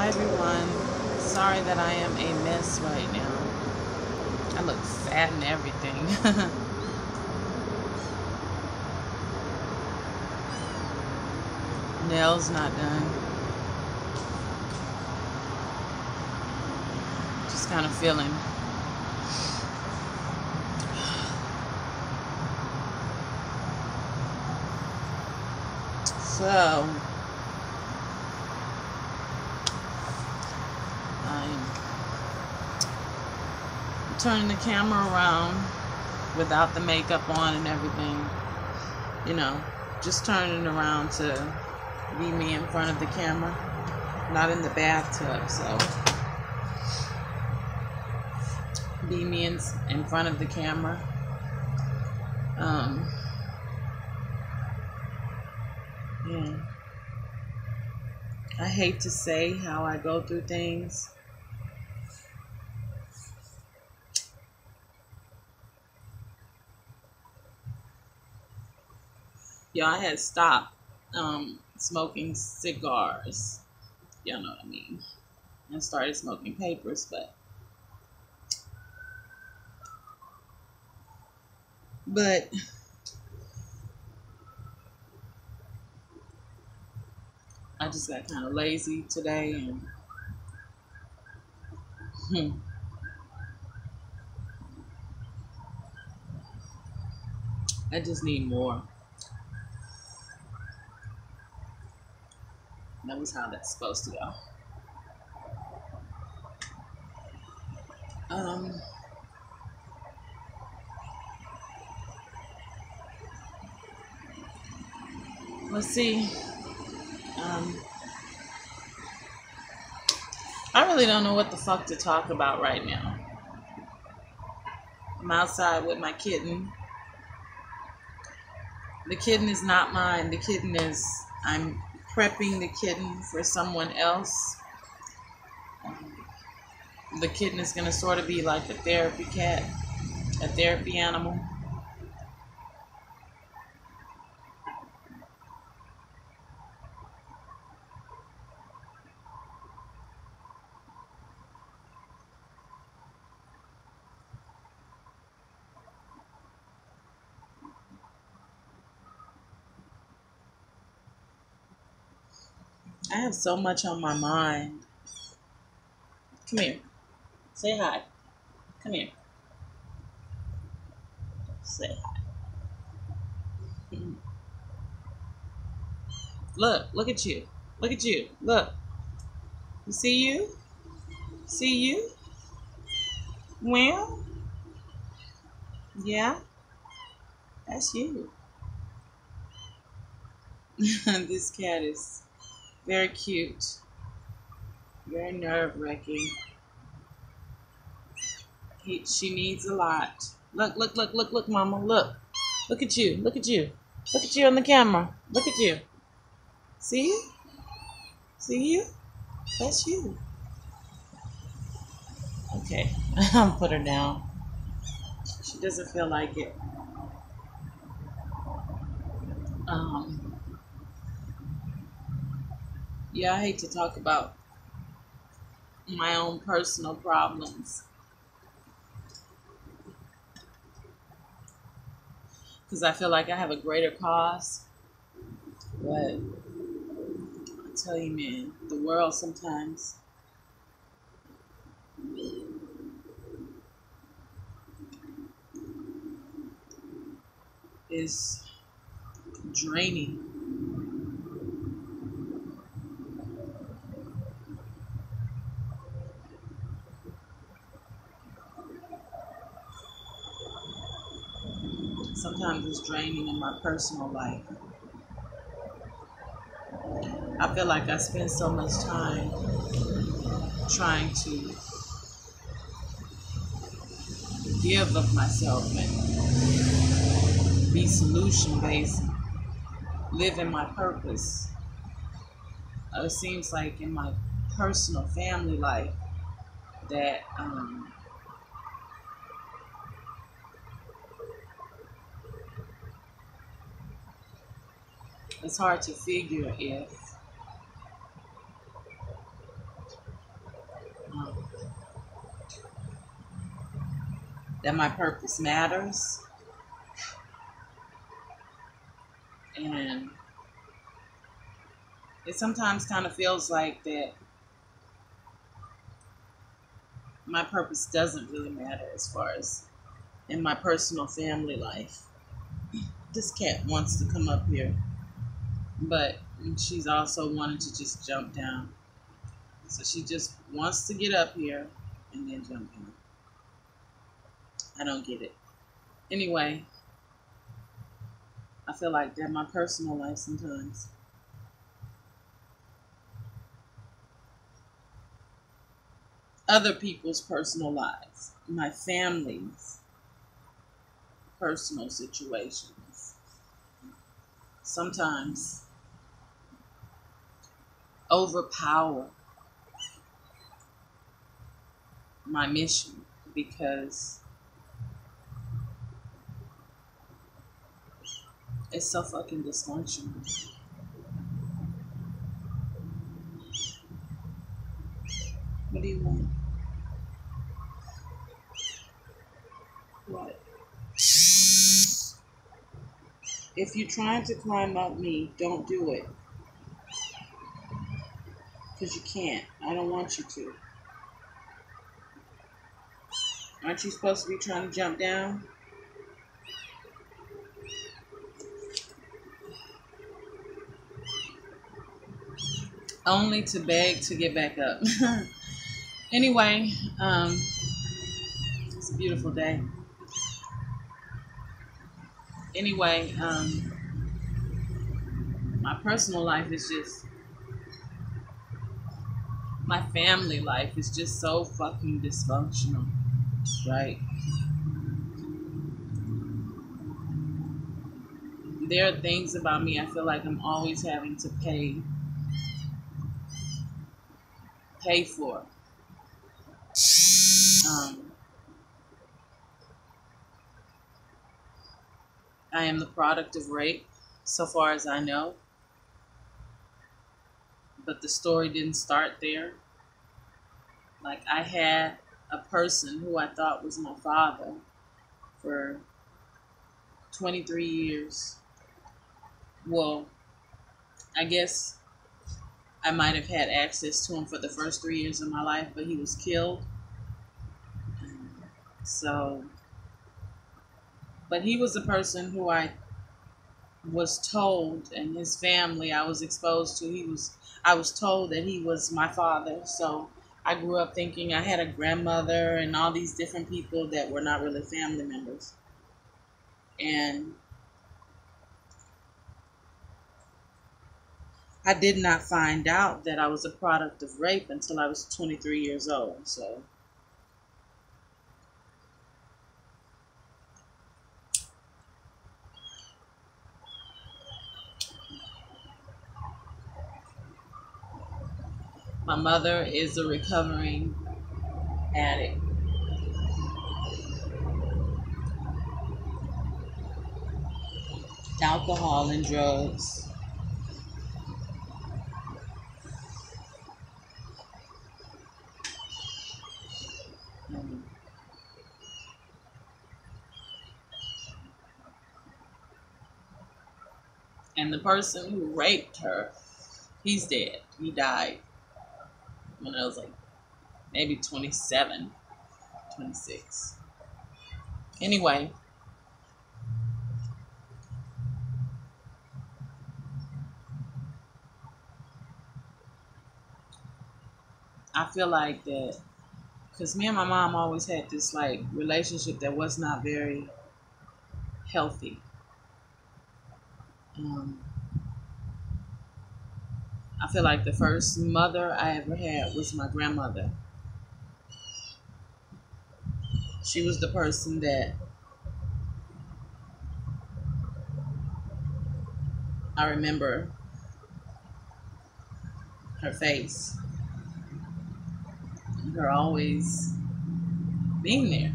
Hi everyone. Sorry that I am a mess right now. I look fat and everything. Nails not done. Just kind of feeling. So I'm turning the camera around without the makeup on and everything. You know, just turning it around to be me in front of the camera, not in the bathtub. So be me in front of the camera. Yeah. I hate to say how I go through things. Yeah, I had stopped smoking cigars. Y'all know what I mean. And started smoking papers, but I just got kind of lazy today, and I just need more. That was how that's supposed to go. Um, let's see. Um, I really don't know what the fuck to talk about right now. I'm outside with my kitten. The kitten is not mine. The kitten is, I'm prepping the kitten for someone else. The kitten is going to sort of be like a therapy cat, a therapy animal. I have so much on my mind. Come here. Say hi. Come here. Say hi. Look at you. Look at you. Look. You see you? See you? Well, yeah, that's you. This cat is very cute. Very nerve-wracking. She needs a lot. Look, Mama. Look. Look at you. Look at you. Look at you on the camera. Look at you. See you? See you? That's you. Okay. I'll put her down. She doesn't feel like it. Um, yeah, I hate to talk about my own personal problems because I feel like I have a greater cause. But I tell you, man, the world sometimes is draining. Sometimes it's draining in my personal life. I feel like I spend so much time trying to give of myself and be solution based, live in my purpose. It seems like in my personal family life that it's hard to figure if that my purpose matters, and it sometimes kind of feels like that my purpose doesn't really matter as far as in my personal family life. This cat wants to come up here, but she's also wanting to just jump down. So she just wants to get up here and then jump down. I don't get it. Anyway, I feel like that my personal life sometimes. Other people's personal lives, my family's personal situations, sometimes overpower my mission because it's so fucking dysfunctional. What do you want? What? If you're trying to climb up me, don't do it. Because you can't. I don't want you to. Aren't you supposed to be trying to jump down? Only to beg to get back up. Anyway, it's a beautiful day. Anyway, my personal life is just, my family life is just so fucking dysfunctional, right? There are things about me I feel like I'm always having to pay for. Um, I am the product of rape, so far as I know. But the story didn't start there. Like, I had a person who I thought was my father for 23 years. Well, I guess I might have had access to him for the first 3 years of my life, but he was killed. So, but he was a person who I was told, and his family I was exposed to, I was told that he was my father. So I grew up thinking I had a grandmother and all these different people that were not really family members. And I did not find out that I was a product of rape until I was 23 years old. So my mother is a recovering addict. Alcohol and drugs. Um, And the person who raped her, he's dead. He died when I was like maybe 27, 26. Anyway, I feel like that because me and my mom always had this like relationship that was not very healthy. Um, I feel like the first mother I ever had was my grandmother. She was the person that I remember her face, her always being there.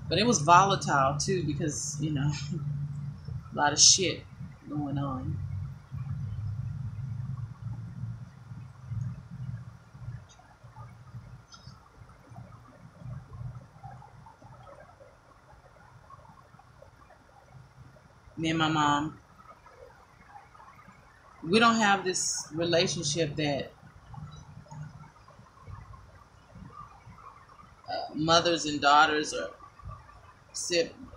But it was volatile too because, a lot of shit going on. Me and my mom, we don't have this relationship that mothers and daughters or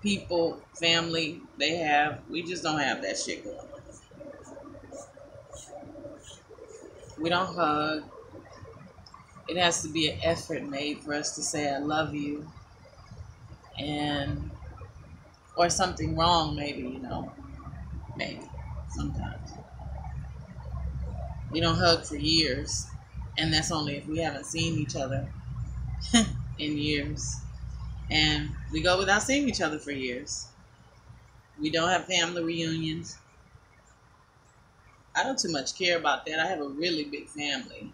people, family, they have. We just don't have that shit going on. We don't hug. It has to be an effort made for us to say I love you, and or something wrong, maybe, maybe sometimes. We don't hug for years, and that's only if we haven't seen each other in years. And we go without seeing each other for years. We don't have family reunions. I don't too much care about that. I have a really big family.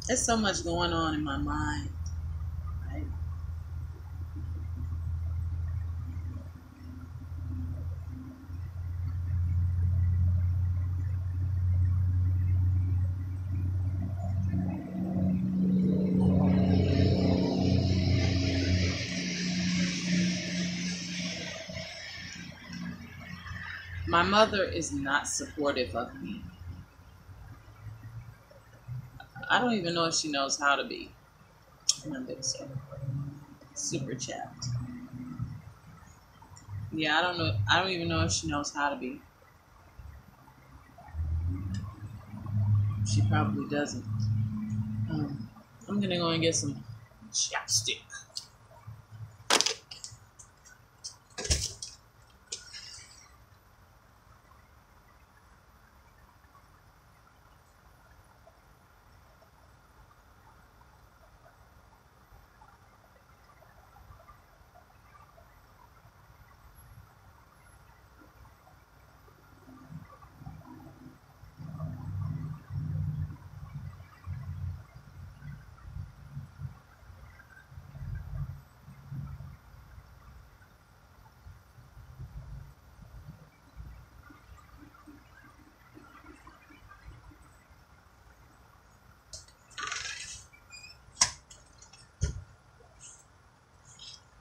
There's so much going on in my mind. Right? My mother is not supportive of me. I don't even know if she knows how to be. I don't think so. Super chapped. Yeah, I don't know. I don't even know if she knows how to be. She probably doesn't. I'm gonna go and get some chapstick.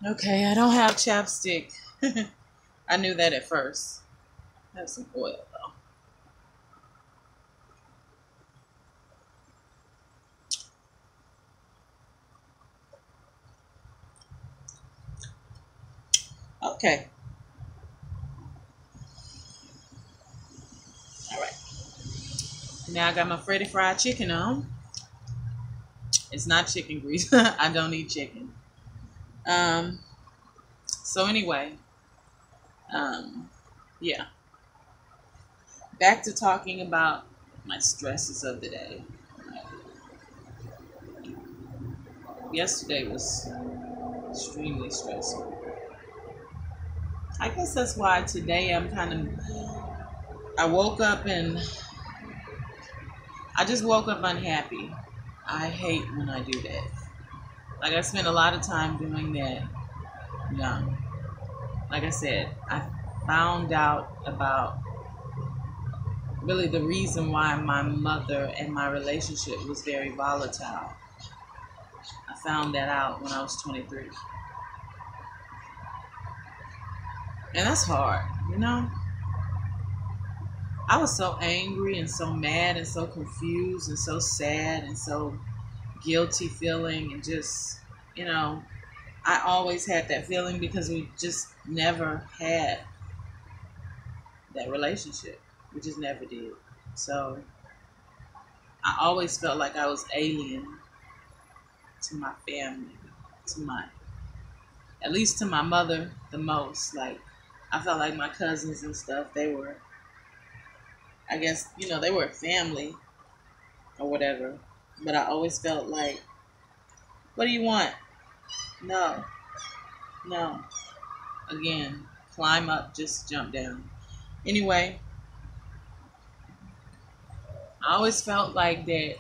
Okay, I don't have chapstick. I knew that at first. I have some oil though. Okay. All right. Now I got my Freddy fried chicken on. It's not chicken grease. I don't eat chicken. Um. So anyway, yeah. Back to talking about my stresses of the day. Yesterday was extremely stressful. I guess that's why today I woke up and I just woke up unhappy. I hate when I do that. Like I spent a lot of time doing that young. Like I said, I found out about really the reason why my mother and my relationship was very volatile. I found that out when I was 23. And that's hard, I was so angry and so mad and so confused and so sad and so guilty feeling and just, I always had that feeling because we just never had that relationship. We just never did. So I always felt like I was alien to my family, at least to my mother the most. Like, I felt like my cousins and stuff, they were, I guess, they were family or whatever. But I always felt like, what do you want? No, no. Again, climb up, just jump down. Anyway, I always felt like that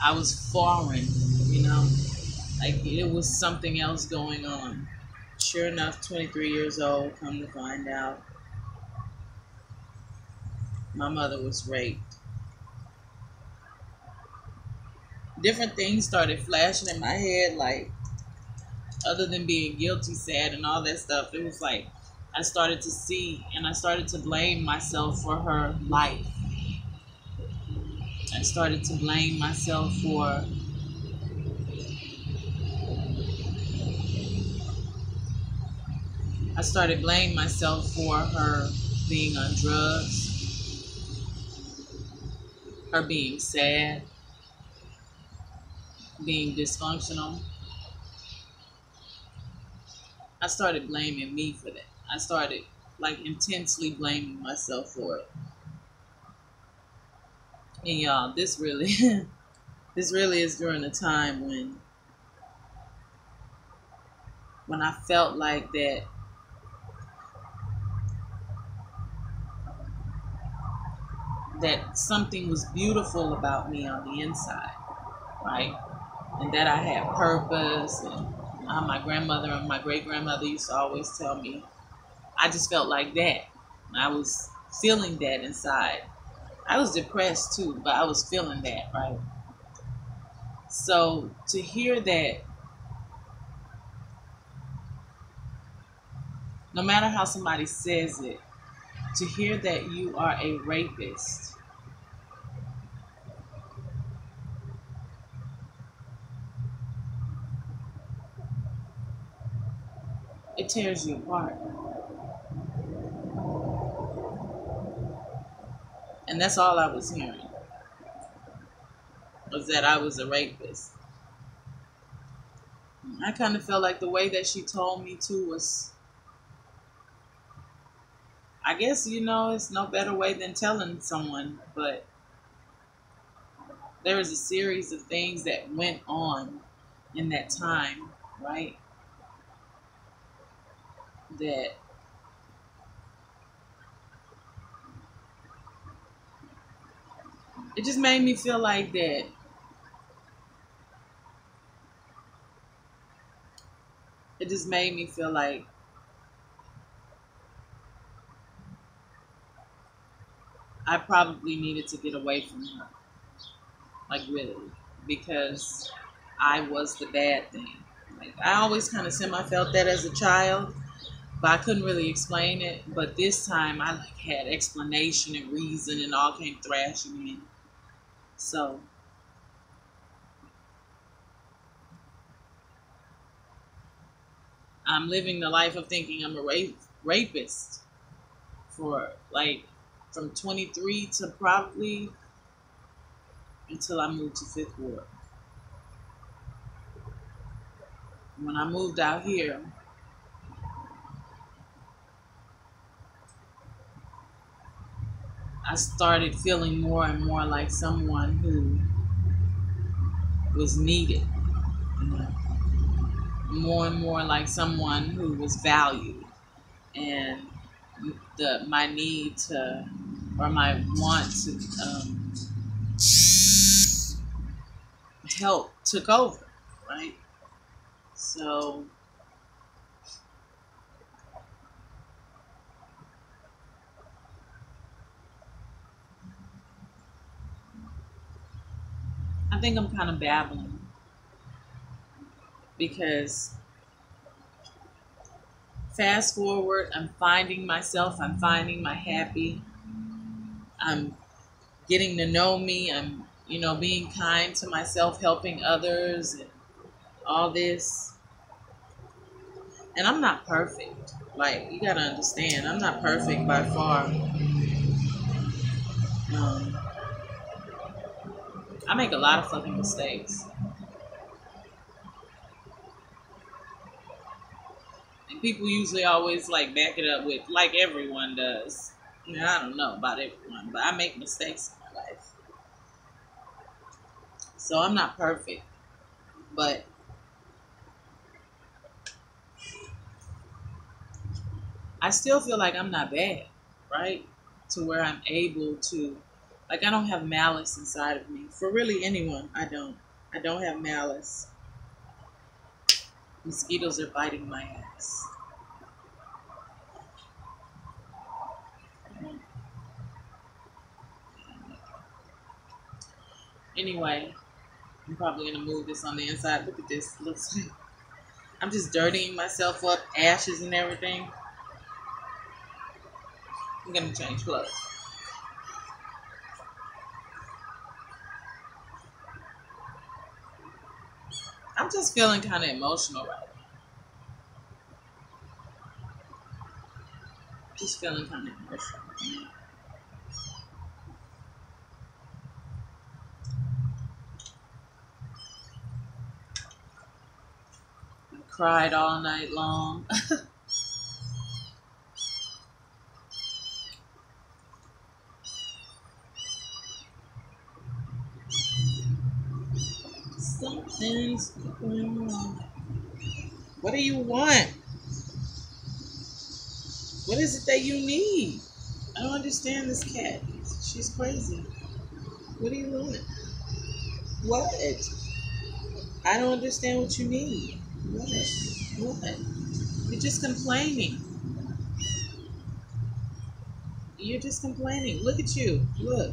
I was foreign, Like it was something else going on. Sure enough, 23 years old, come to find out, my mother was raped. Different things started flashing in my head, like other than being guilty, sad, and all that stuff. It was like I started to see and I started to blame myself for her life. I started to blame myself for I started blaming myself for her being on drugs, her being sad, being dysfunctional. I started blaming me for that. I started like intensely blaming myself for it. And y'all, this really this really is during a time when I felt like that something was beautiful about me on the inside, right? And that I had purpose. And my grandmother and my great grandmother used to always tell me, I just felt like that. I was feeling that inside. I was depressed too, but I was feeling that, right? So to hear that, no matter how somebody says it, to hear that you are a rapist, it tears you apart. And that's all I was hearing, was that I was a rapist. I kind of felt like the way that she told me to was, I guess, it's no better way than telling someone, but there was a series of things that went on in that time, right? That it just made me feel like that it just made me feel like I probably needed to get away from her. Like really. Because I was the bad thing. Like I always kind of semi felt that as a child, but I couldn't really explain it. But this time I like had explanation and reason and all came thrashing in. So I'm living the life of thinking I'm a rapist for like from 23 to probably until I moved to Fifth Ward. When I moved out here, I started feeling more and more like someone who was needed, you know, more and more like someone who was valued, and the my need to or my want to help took over, right? So I think I'm kind of babbling because fast forward, I'm finding myself, I'm finding my happy, I'm getting to know me, I'm, being kind to myself, helping others, and all this. And I'm not perfect. Like, you gotta understand, I'm not perfect by far. Um, I make a lot of fucking mistakes. And people usually always, like, back it up with, like everyone does. I don't know about everyone, but I make mistakes in my life. So I'm not perfect. But I still feel like I'm not bad, right? To where I'm able to, like, I don't have malice inside of me. For really anyone, I don't. I don't have malice. Mosquitoes are biting my ass. Anyway, I'm probably gonna move this on the inside. Look at this. Looks like I'm just dirtying myself up, ashes and everything. I'm gonna change clothes. I'm just feeling kind of emotional right now. Just feeling kind of emotional. I cried all night long. Something's going on. What do you want? What is it that you need? I don't understand this cat. She's crazy. What do you want? What? I don't understand what you need. What? What? You're just complaining. You're just complaining. Look at you. Look.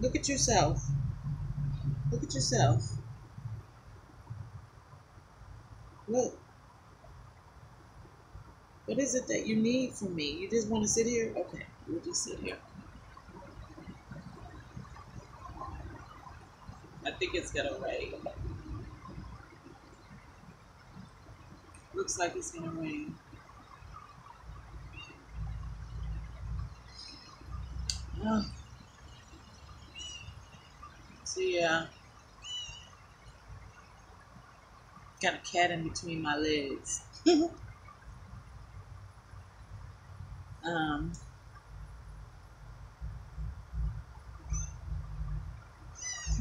Look at yourself. Look at yourself. Look. What is it that you need from me? You just want to sit here? Okay. We'll just sit here. I think it's gonna rain. Looks like it's gonna rain. Oh. So yeah. Got a cat in between my legs. um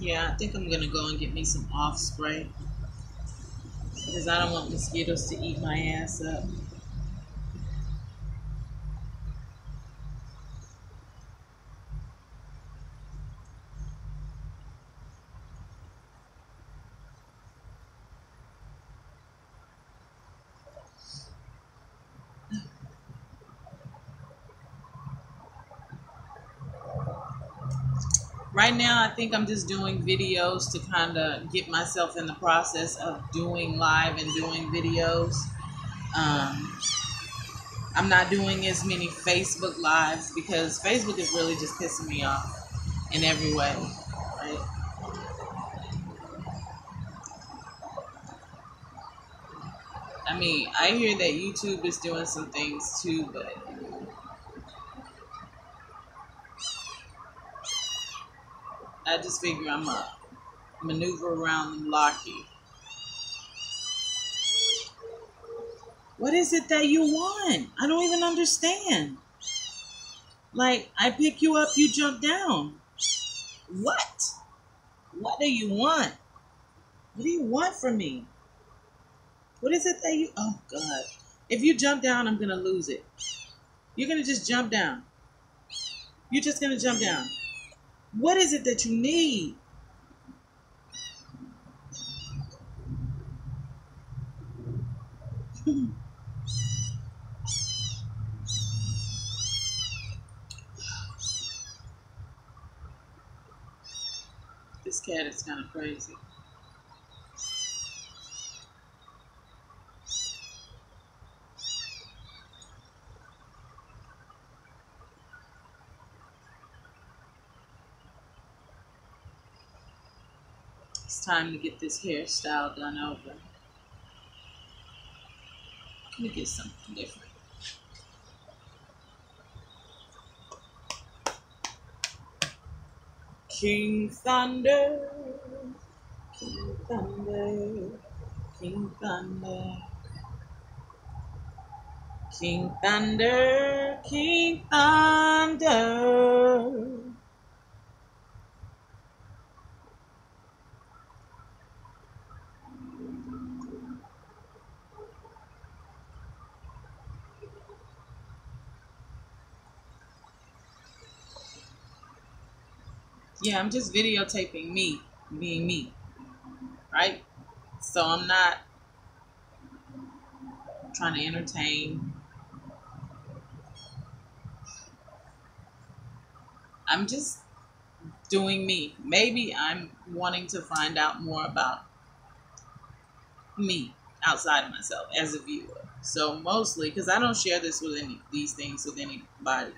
Yeah, I think I'm gonna go and get me some off spray because I don't want mosquitoes to eat my ass up. Right now, I think I'm just doing videos to kind of get myself in the process of doing live and doing videos. Um, I'm not doing as many Facebook lives because Facebook is really just pissing me off in every way, right? I mean, I hear that YouTube is doing some things too, but I just figure I'm a maneuver around them locky. What is it that you want? I don't even understand. Like, I pick you up, you jump down. What? What do you want? What do you want from me? What is it that you... Oh, God. If you jump down, I'm going to lose it. You're going to just jump down. You're just going to jump down. What is it that you need? This cat is kind of crazy. It's time to get this hairstyle done over. Let me get something different. King Thunder, King Thunder, King Thunder, King Thunder, King Thunder. Yeah, I'm just videotaping me being me, right? So I'm not trying to entertain. I'm just doing me. Maybe I'm wanting to find out more about me outside of myself as a viewer. So mostly because I don't share this with any these things with anybody.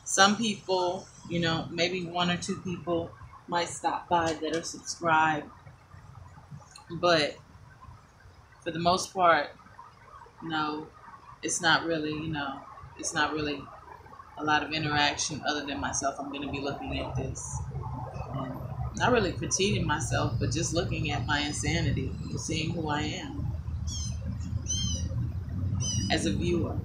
Some people, maybe one or two people might stop by that are subscribed, but for the most part, no, it's not really, it's not really a lot of interaction other than myself. I'm going to be looking at this and not really critiquing myself, but just looking at my insanity and seeing who I am as a viewer.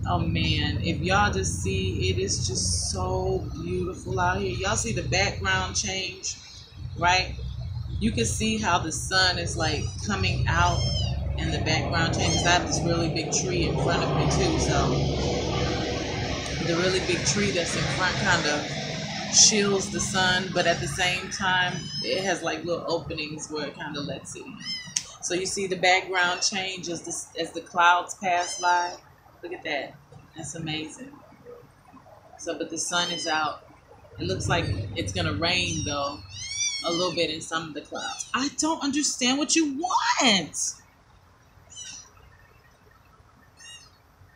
Oh man, if y'all just see, it is just so beautiful out here. Y'all see the background change, right? You can see how the sun is like coming out and the background changes. I have this really big tree in front of me too, so the really big tree that's in front kind of shields the sun, but at the same time, it has like little openings where it kind of lets it in. So you see the background change as the clouds pass by. Look at that. That's amazing. So, but the sun is out. It looks like it's going to rain, though, a little bit in some of the clouds. I don't understand what you want.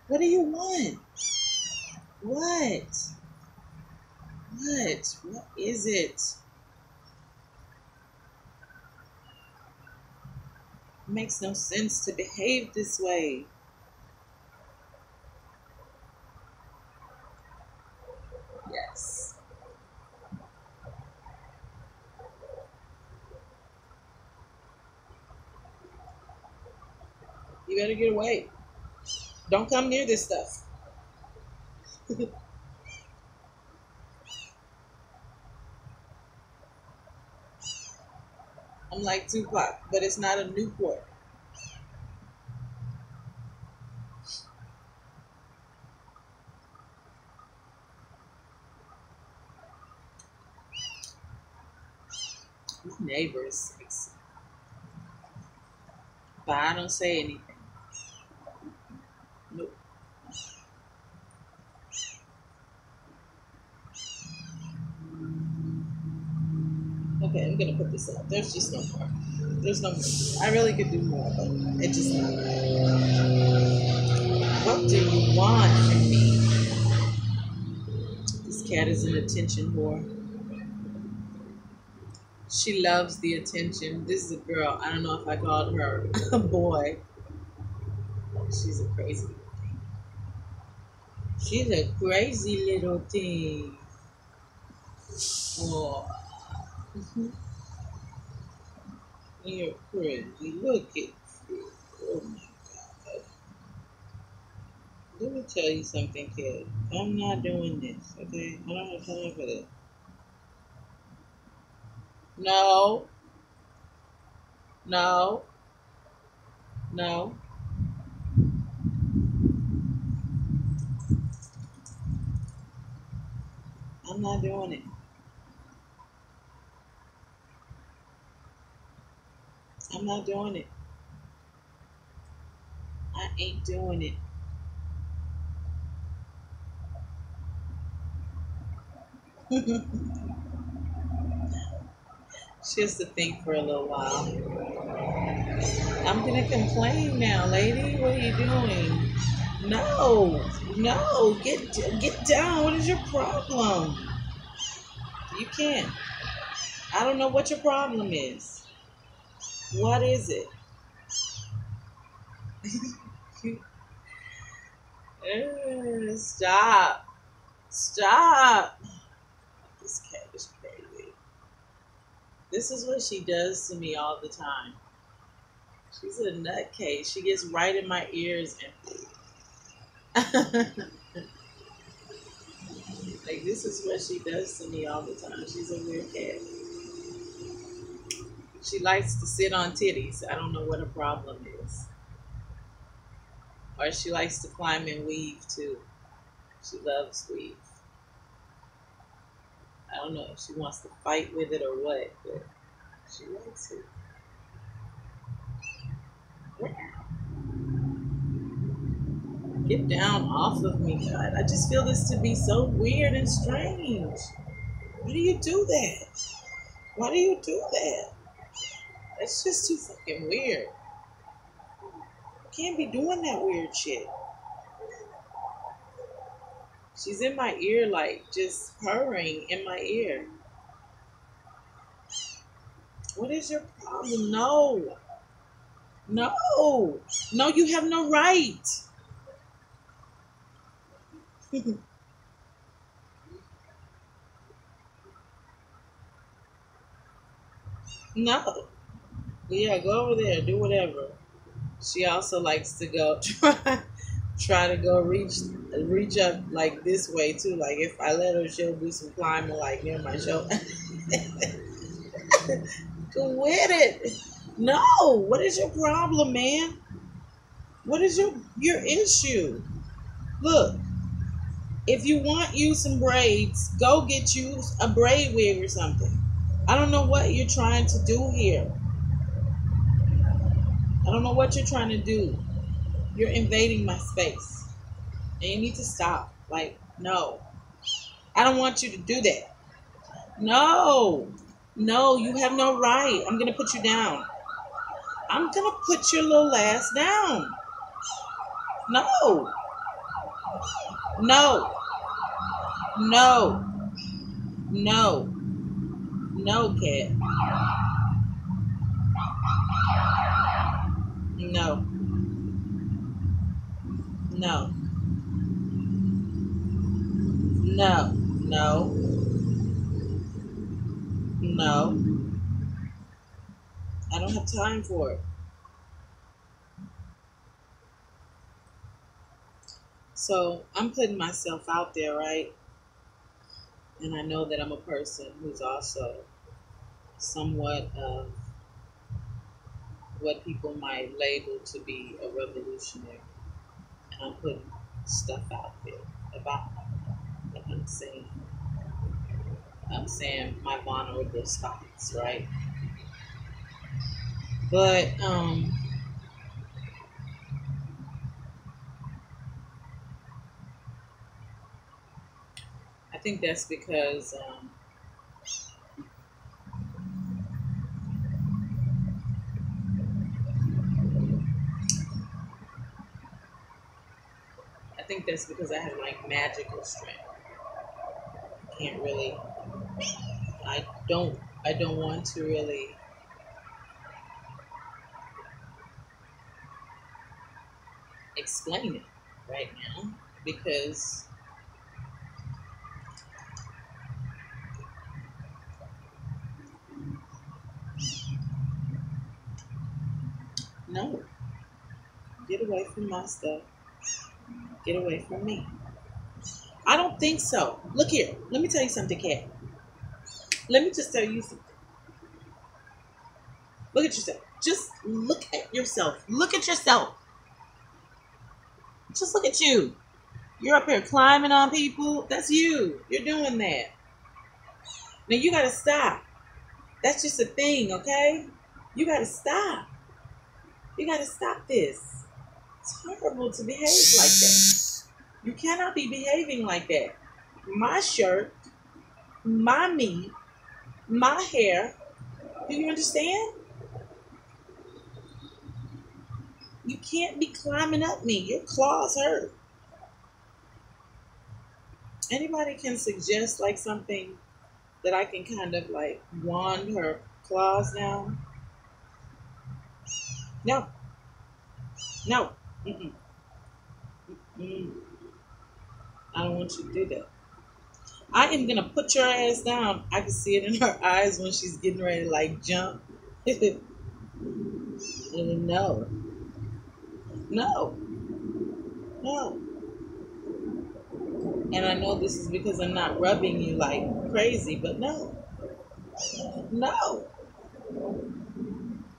What do you want? What? What? What is it? It makes no sense to behave this way. Yes. You better get away. Don't come near this stuff. I'm like Tupac, but it's not a Newport. My neighbors, but I don't say anything. Nope. Okay, I'm gonna put this up. There's just no more. There's no more. I really could do more, but it just not. What do you want from me? This cat is an attention whore. She loves the attention. This is a girl. I don't know if I called her a boy. She's a crazy thing. She's a crazy little thing. Oh, you're crazy. Look at you. Oh my God. Let me tell you something, kid. I'm not doing this, okay? I don't have time for this. No, no, no. I'm not doing it. I'm not doing it. I ain't doing it. She has to think for a little while. I'm gonna complain now, lady. What are you doing? No, no, get down. What is your problem? You can't. I don't know what your problem is. What is it? Stop. Stop. This cat is crazy. This is what she does to me all the time. She's a nutcase. She gets right in my ears and like this is what she does to me all the time. She's a weird cat. She likes to sit on titties. I don't know what her problem is. Or she likes to climb and weave too. She loves weave. I don't know if she wants to fight with it or what, but she likes it. Get down off of me, God. I just feel this to be so weird and strange. Why do you do that? Why do you do that? That's just too fucking weird. You can't be doing that weird shit. She's in my ear, like just purring in my ear. What is your problem? No. No. No, you have no right. No. Yeah, go over there, do whatever. She also likes to go try to go reach up like this way too. Like if I let her, she'll do some climbing like near my shoulder. Go with it. No. What is your problem, man? What is your issue? Look, if you want you some braids, go get you a braid wig or something. I don't know what you're trying to do here. I don't know what you're trying to do. You're invading my space. And you need to stop. Like, no. I don't want you to do that. No. No, you have no right. I'm going to put you down. I'm going to put your little ass down. No. No. No. No. No, cat. No. No. No. No. No. I don't have time for it. So I'm putting myself out there, right? And I know that I'm a person who's also somewhat of what people might label to be a revolutionary. And I'm putting stuff out there about what I'm saying my vulnerable spots, right? But I think that's because I have like magical strength. Can't really. I don't. I don't want to really explain it right now because no. Get away from my stuff. Get away from me. I don't think so. Look here. Let me tell you something, Kat. Let me just tell you something. Look at yourself. Just look at yourself. Look at yourself. Just look at you. You're up here climbing on people. That's you. You're doing that. Now you gotta stop. That's just a thing, okay? You gotta stop. You gotta stop this. It's horrible to behave like that. You cannot be behaving like that. My shirt, my meat, my hair. Do you understand? You can't be climbing up me. Your claws hurt. Anybody can suggest like something that I can kind of like wand her claws down? No. No. Mm-mm. Mm-mm. I don't want you to do that. I am gonna put your ass down. I can see it in her eyes when she's getting ready to like jump. No. No. No. And I know this is because I'm not rubbing you like crazy, but no. No.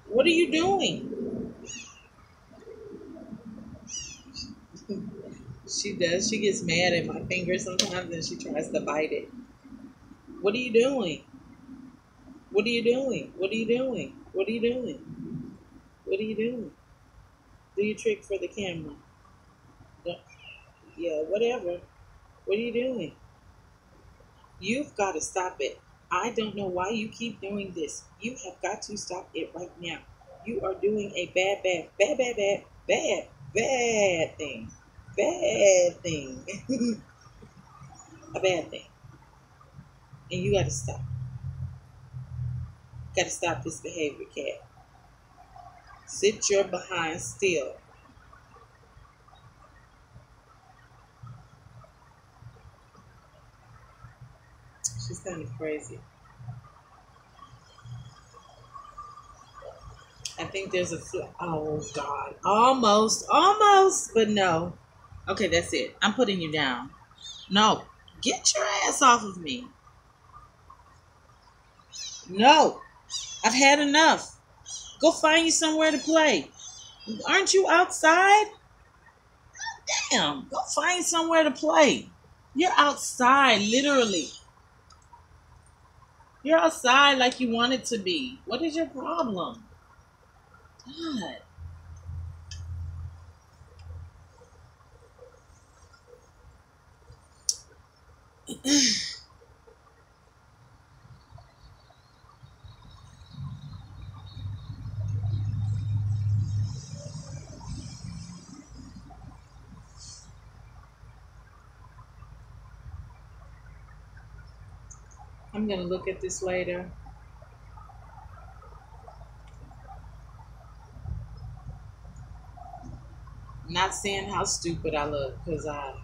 What are you doing? She does. She gets mad at my finger sometimes and she tries to bite it. What are you doing? What are you doing? What are you doing? What are you doing? What are you doing? Do your trick for the camera. Don't. Yeah, whatever. What are you doing? You've got to stop it. I don't know why you keep doing this. You have got to stop it right now. You are doing a bad thing. Bad thing. A bad thing. And you got to stop. Got to stop this behavior, cat. Sit your behind still. She's kind of crazy. I think there's a oh God, almost, but no. Okay, that's it. I'm putting you down. No, get your ass off of me. No, I've had enough. Go find you somewhere to play. Aren't you outside? Damn, go find somewhere to play. You're outside, literally. You're outside like you want it to be. What is your problem? God. I'm gonna look at this later. Not saying how stupid I look, because I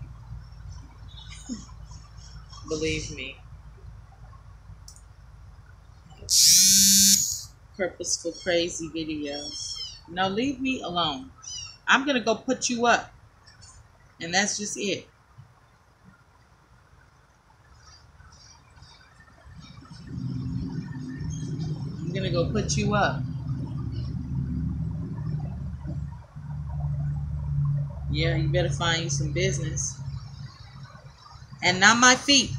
believe me. Purposeful crazy videos. No, leave me alone. I'm gonna go put you up. And that's just it. I'm gonna go put you up. Yeah, you better find you some business. And not my feet.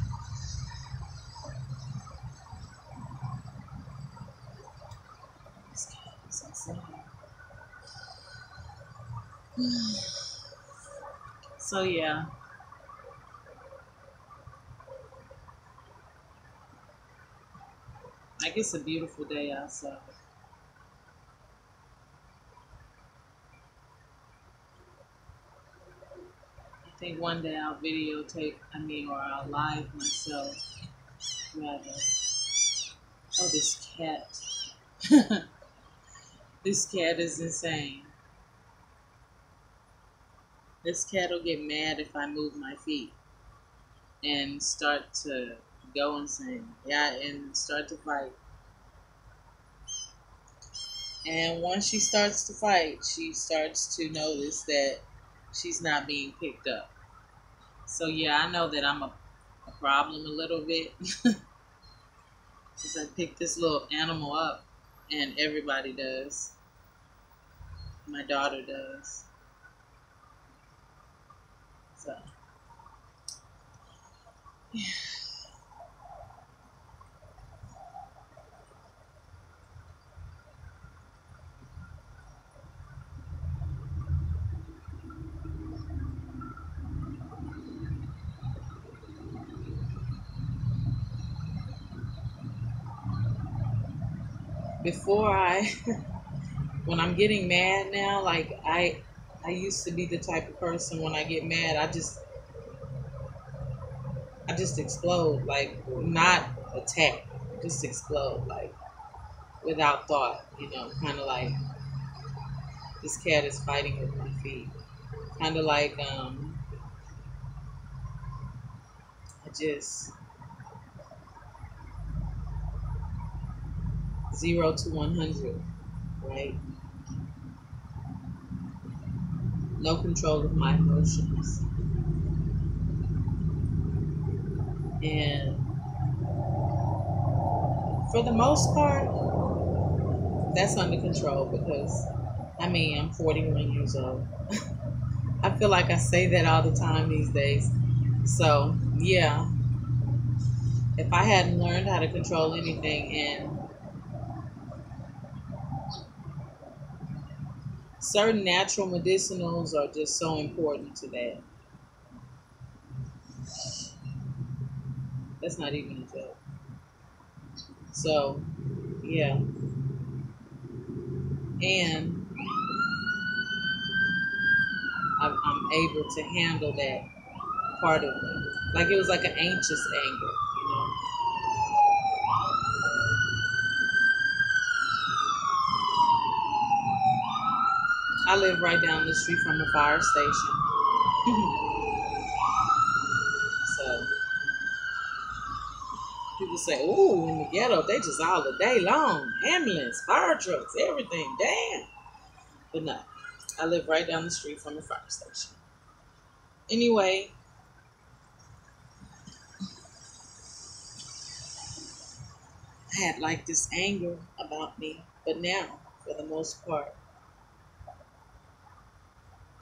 So yeah. I guess a beautiful day outside. I think one day I'll videotape, or I'll live myself, rather. Oh, this cat. This cat is insane. This cat will get mad if I move my feet and start to go insane. Yeah, and start to fight. And once she starts to fight, she starts to notice that she's not being picked up. So yeah, I know that I'm a problem a little bit. Because I picked this little animal up, and everybody does. My daughter does. So, yeah. Before when I'm getting mad now, like I used to be the type of person when I get mad, I just explode, like not attack, just explode, like without thought, kind of like this cat is fighting with my feet, kind of like I just 0 to 100, right? No control of my emotions, and for the most part, that's under control because I'm 41 years old. I feel like I say that all the time these days. So, yeah, if I hadn't learned how to control anything, and certain natural medicinals are just so important to that. That's not even a joke. So, yeah. And I'm able to handle that part of me. Like it was like an anxious anger, you know. I live right down the street from the fire station. So people say, "Ooh, in the ghetto, they just all the day long, ambulance, fire trucks, everything." Damn. But no, I live right down the street from the fire station. Anyway, I had like this anger about me, but now, for the most part,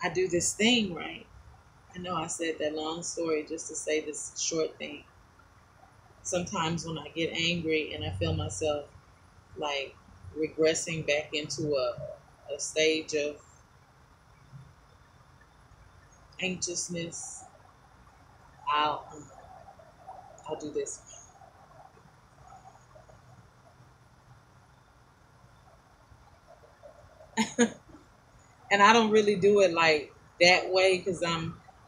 I do this thing right. I know I said that long story just to say this short thing. Sometimes when I get angry and I feel myself like regressing back into a stage of anxiousness, I'll I'll do this. And I don't really do it like that way because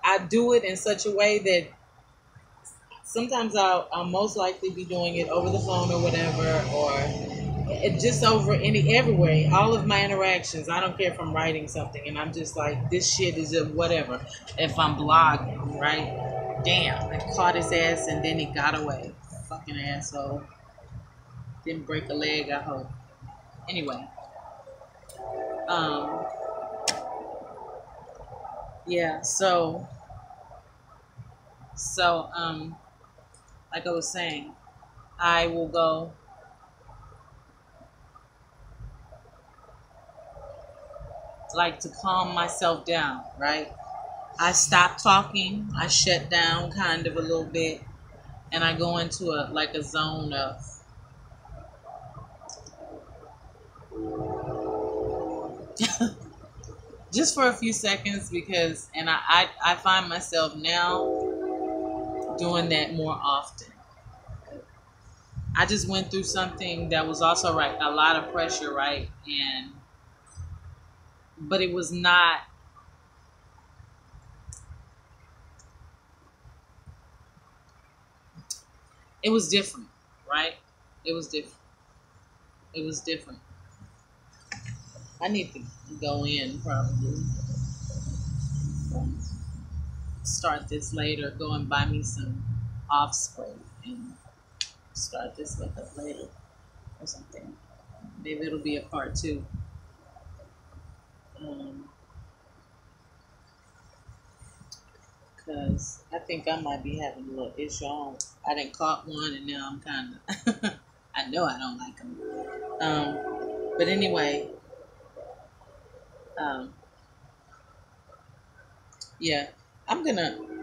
I do it in such a way that sometimes I'll most likely be doing it over the phone or whatever, or it just over everywhere. All of my interactions, I don't care if I'm writing something and I'm just like, this shit is a whatever. If I'm blogging, right? Damn, I caught his ass and then he got away. Fucking asshole. Didn't break a leg, I hope. Anyway, um, yeah. So, like I was saying, I will go like to calm myself down, right? I stop talking, I shut down kind of a little bit, and I go into a zone of just for a few seconds because I find myself now doing that more often. I just went through something that was also right a lot of pressure, right? And but it was not it was different, right? It was different. It was different. I need to go in probably start this later, go and buy me some offspray and start this with up later or something. Maybe it'll be a part two. Um, Cause I think I might be having a little issue. I didn't caught one and now I'm kind of, I know I don't like them. But anyway, um, yeah,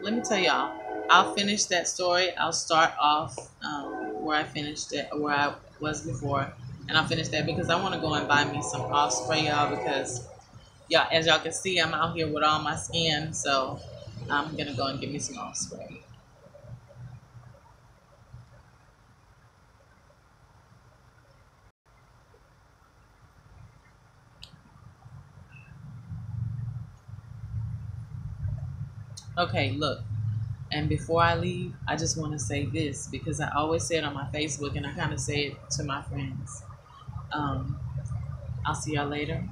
let me tell y'all, I'll finish that story. I'll start off where I finished it, where I was before, and I'll finish that because I want to go and buy me some off spray, y'all, because, yeah, as y'all can see, I'm out here with all my skin, so I'm going to go and get me some off spray. Okay, look. And before I leave, I just want to say this because I always say it on my Facebook and I kind of say it to my friends. Um, I'll see y'all later.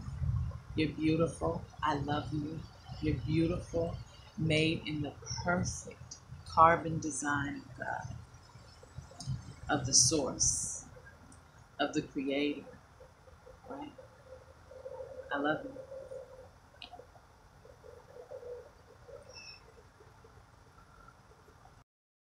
You're beautiful. I love you. You're beautiful. Made in the perfect carbon design of God, of the source, of the creator, right? I love you.